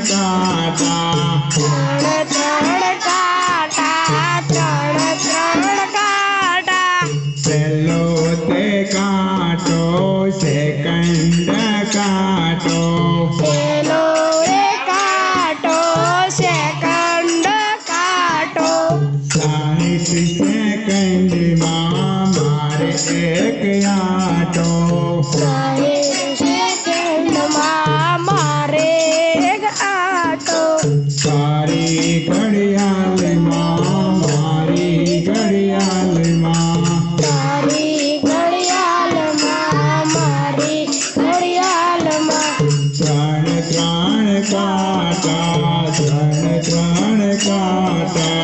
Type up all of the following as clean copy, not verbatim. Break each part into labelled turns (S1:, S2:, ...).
S1: કાંટા
S2: ત્રણ ત્રણ કાંટા ત્રણ કાંટા
S1: પહેલો તે કાંટો સેકન્ડ કાંટો
S2: પેલો રે કાંટો સેકન્ડ કાંટો
S1: 60 સેકન્ડમાં મારે એક આંટો
S2: 60 સેકન્ડમાં મારે એક આંટો
S1: તારી ઘડિયાળમાં મારી ઘડિયાળમાં
S2: તારી ઘડિયાળમાં મારી ઘડિયાળમાં
S1: ત્રણ ત્રણ કાંટા ત્રણ ત્રણ કાંટા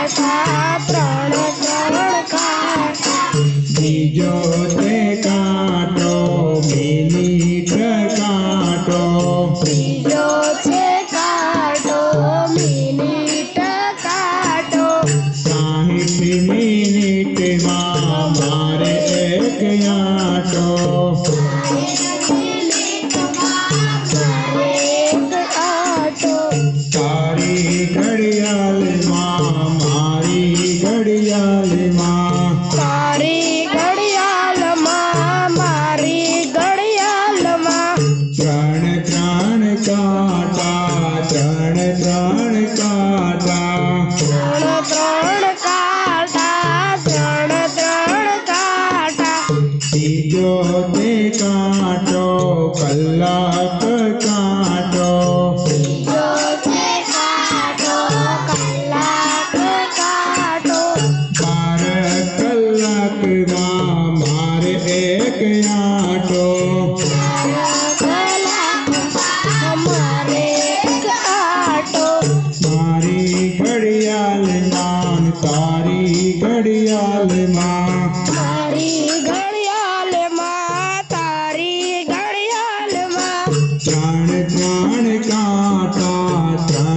S2: ત્રણ ત્રણ કાંટા
S1: બીજો તે કાંટો મિનિટ કાંટો
S2: બીજો છે કાંટો મિનિટ કાંટો
S1: 60 મિનિટમાં મારે એક આંટો તારી ઘડિયાળમાં મારી ઘડિયાળમાં
S2: તારી ઘડિયાળમાં મારી ઘડિયાળમાં
S1: ત્રણ ત્રણ કાંટા ત્રણ ત્રણ કાંટા
S2: ત્રણ ત્રણ કાંટા ત્રણ ત્રણ કાંટા
S1: બીજો તે કાંટો કલાક કાંટો
S2: બીજો છે કાંટો કલાક કાંટો
S1: 12 કલાકમાં મારે એક આંટો
S2: અમારે એક આંટો
S1: મારી ઘડિયાળમાં તારી ઘડિયાળમાં
S2: મારી ઘડિયાળમાં તારી ઘડિયાળમાં
S1: ત્રણ ત્રણ કાંટા ત્રણ